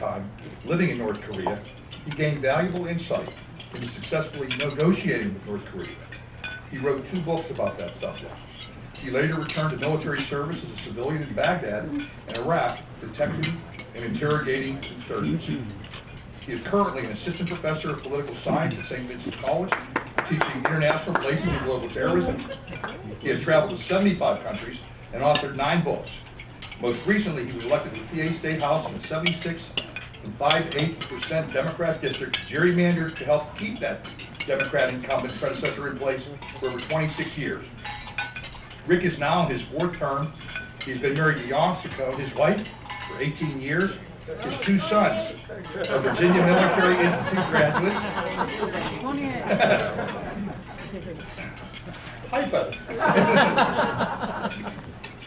time living in North Korea, he gained valuable insight into successfully negotiating with North Korea. He wrote 2 books about that subject. He later returned to military service as a civilian in Baghdad and Iraq, detecting and interrogating insurgents. He is currently an assistant professor of political science at St. Vincent College, teaching international relations and global terrorism. He has traveled to 75 countries and authored 9 books. Most recently, he was elected to the PA State House in the 76 5/8% Democrat district, gerrymandered to help keep that Democrat incumbent predecessor in place for over 26 years. Rick is now in his 4th term. He's been married to Saccone, his wife, for 18 years. His 2 sons are Virginia Military Institute graduates. Hi, fellas.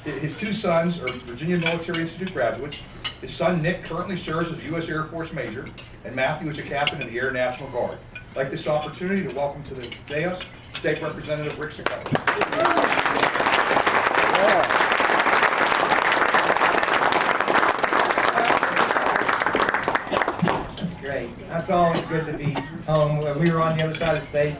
His 2 sons are Virginia Military Institute graduates. His son, Nick, currently serves as a U.S. Air Force Major, and Matthew is a captain in the Air National Guard. I'd like this opportunity to welcome to the dais State Representative Rick Saccone. That's great. That's always good to be home. We were on the other side of the state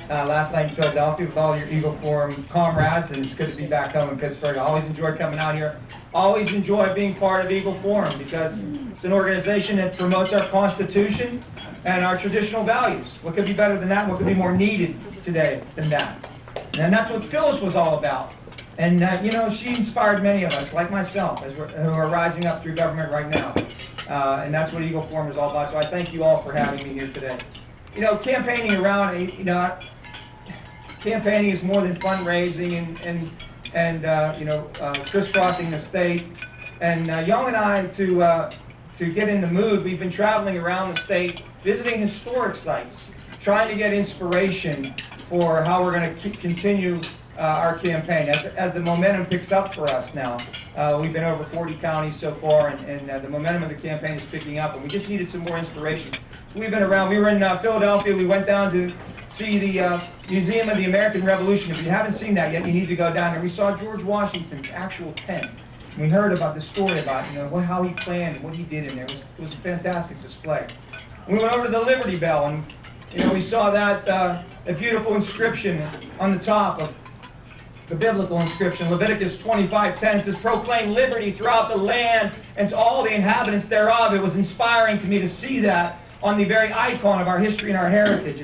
last night in Philadelphia with all your Eagle Forum comrades, and it's good to be back home in Pittsburgh. I always enjoy coming out here. Always enjoy being part of Eagle Forum because it's an organization that promotes our Constitution and our traditional values. What could be better than that? What could be more needed today than that? And that's what Phyllis was all about. And you know, she inspired many of us, like myself, who are rising up through government right now. And that's what Eagle Forum is all about. So I thank you all for having me here today. You know, campaigning around, campaigning is more than fundraising and crisscrossing the state. And Young and I, to get in the mood, we've been traveling around the state, visiting historic sites, trying to get inspiration for how we're going to continue our campaign. As the momentum picks up for us now, we've been over 40 counties so far, and the momentum of the campaign is picking up, and we just needed some more inspiration. So we've been around. We were in Philadelphia. We went down to see the Museum of the American Revolution. If you haven't seen that yet, you need to go down there. We saw George Washington's actual tent. We heard about the story about how he planned and what he did in there. It was a fantastic display. We went over to the Liberty Bell, and we saw that a beautiful inscription on the top of the biblical inscription. Leviticus 25:10 says, "Proclaim liberty throughout the land and to all the inhabitants thereof." It was inspiring to me to see that on the very icon of our history and our heritage.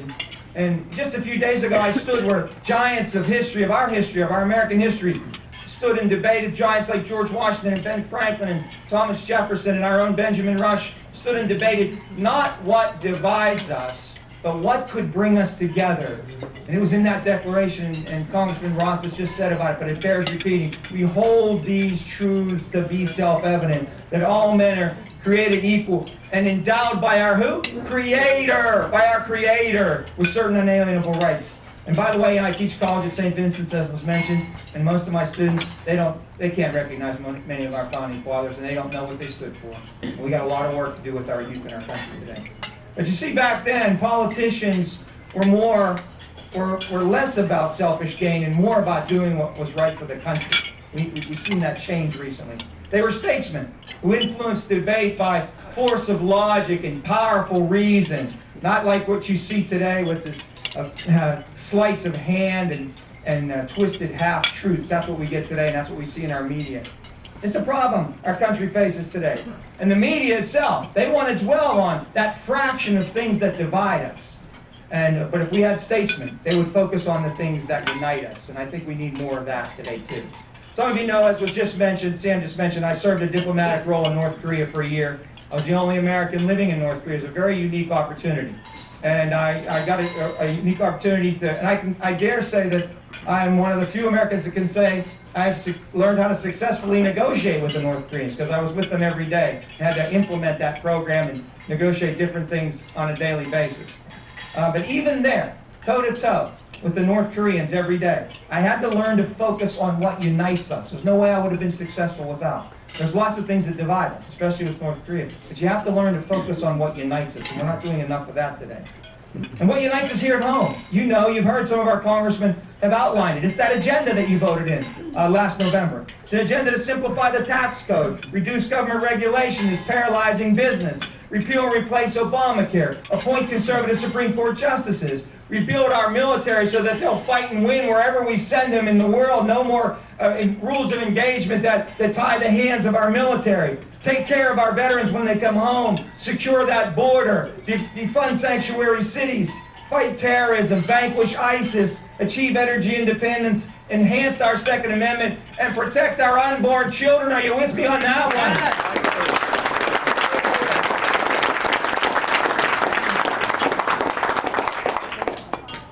And just a few days ago, I stood where giants of our American history, stood and debated. Giants like George Washington and Ben Franklin and Thomas Jefferson and our own Benjamin Rush stood and debated not what divides us, but what could bring us together. And it was in that declaration, and Congressman Roth has just said about it, but it bears repeating. We hold these truths to be self-evident, that all men are created equal and endowed by our who? Creator, by our Creator, with certain unalienable rights. And by the way, I teach college at St. Vincent's, as was mentioned, and most of my students, they can't recognize many of our founding fathers, and they don't know what they stood for. And we got a lot of work to do with our youth in our country today. But you see, back then, politicians were less about selfish gain and more about doing what was right for the country. We've seen that change recently. They were statesmen who influenced debate by force of logic and powerful reason, not like what you see today with this sleights of hand and twisted half-truths. That's what we get today, and that's what we see in our media. It's a problem our country faces today. And the media itself, they want to dwell on that fraction of things that divide us. But if we had statesmen, they would focus on the things that unite us. And I think we need more of that today, too. Some of you know, as was just mentioned, Sam just mentioned, I served a diplomatic role in North Korea for a year. I was the only American living in North Korea. It was a very unique opportunity. And I got a unique opportunity and I dare say that I am one of the few Americans that can say I've learned how to successfully negotiate with the North Koreans, because I was with them every day. I had to implement that program and negotiate different things on a daily basis. But even there, toe-to-toe with the North Koreans every day, I had to learn to focus on what unites us. There's no way I would have been successful without. There's lots of things that divide us, especially with North Korea. But you have to learn to focus on what unites us, and we're not doing enough of that today. And what unites us here at home? You know, you've heard some of our congressmen have outlined it. It's that agenda that you voted in last November. It's an agenda to simplify the tax code, reduce government regulation that's paralyzing business, repeal and replace Obamacare, appoint conservative Supreme Court justices, rebuild our military so that they'll fight and win wherever we send them in the world. No more rules of engagement that tie the hands of our military. Take care of our veterans when they come home. Secure that border. Defund sanctuary cities. Fight terrorism. Vanquish ISIS. Achieve energy independence. Enhance our Second Amendment. And protect our unborn children. Are you with me on that one?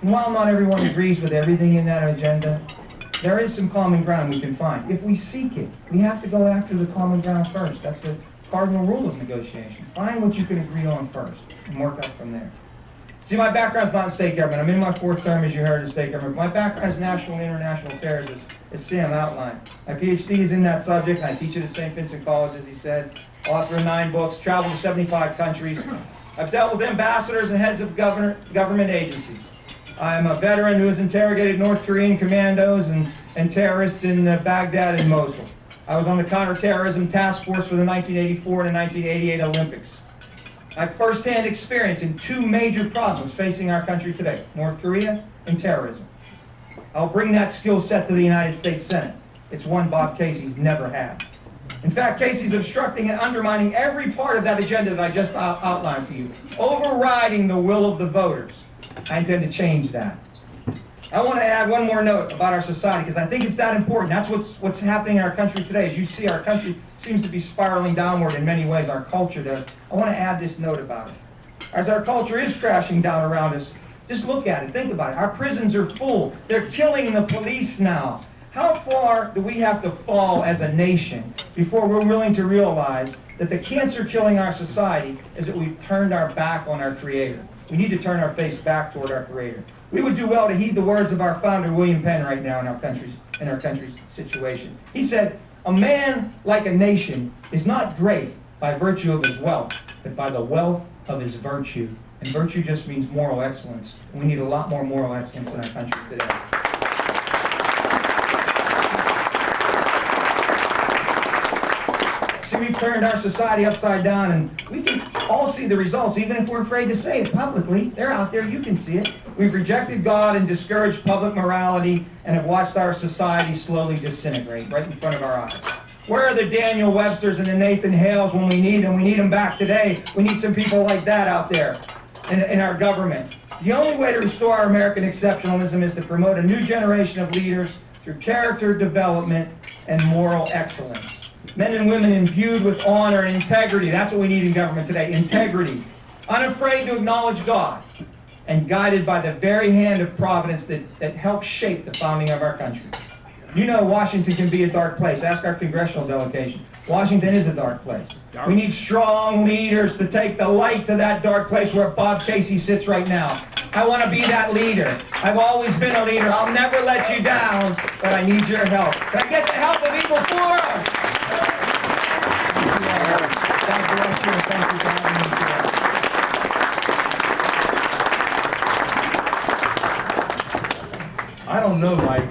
And while not everyone agrees with everything in that agenda, there is some common ground we can find. If we seek it, we have to go after the common ground first. That's the cardinal rule of negotiation. Find what you can agree on first and work up from there. See, my background's not in state government. I'm in my 4th term, as you heard, in state government. My background is national and international affairs, as Sam outlined. My PhD is in that subject, and I teach it at St. Vincent College, as he said. Author of 9 books, traveled to 75 countries. I've dealt with ambassadors and heads of government agencies. I'm a veteran who has interrogated North Korean commandos and terrorists in Baghdad and Mosul. I was on the counterterrorism task force for the 1984 and 1988 Olympics. I have firsthand experience in 2 major problems facing our country today, North Korea and terrorism. I'll bring that skill set to the United States Senate. It's one Bob Casey's never had. In fact, Casey's obstructing and undermining every part of that agenda that I just outlined for you, overriding the will of the voters. I intend to change that. I want to add one more note about our society because I think it's that important. That's what's happening in our country today. As you see, our country seems to be spiraling downward in many ways. Our culture does. I want to add this note about it. As our culture is crashing down around us, just look at it. Think about it. Our prisons are full. They're killing the police now. How far do we have to fall as a nation before we're willing to realize that the cancer killing our society is that we've turned our back on our Creator? We need to turn our face back toward our Creator. We would do well to heed the words of our founder, William Penn, right now in our country's situation. He said, "A man like a nation is not great by virtue of his wealth, but by the wealth of his virtue." And virtue just means moral excellence. And we need a lot more moral excellence in our country today. See, we've turned our society upside down, and we can all see the results, even if we're afraid to say it publicly. They're out there, you can see it. We've rejected God and discouraged public morality and have watched our society slowly disintegrate right in front of our eyes. Where are the Daniel Websters and the Nathan Hales when we need them? We need them back today. We need some people like that out there in our government. The only way to restore our American exceptionalism is to promote a new generation of leaders through character development and moral excellence. Men and women imbued with honor and integrity. That's what we need in government today, integrity. Unafraid to acknowledge God and guided by the very hand of providence that helped shape the founding of our country. You know Washington can be a dark place. Ask our congressional delegation. Washington is a dark place. We need strong leaders to take the light to that dark place where Bob Casey sits right now. I want to be that leader. I've always been a leader. I'll never let you down, but I need your help. Can I get the help of Eagle Forum? God bless you, and thank you for having me today. I don't know, Mike.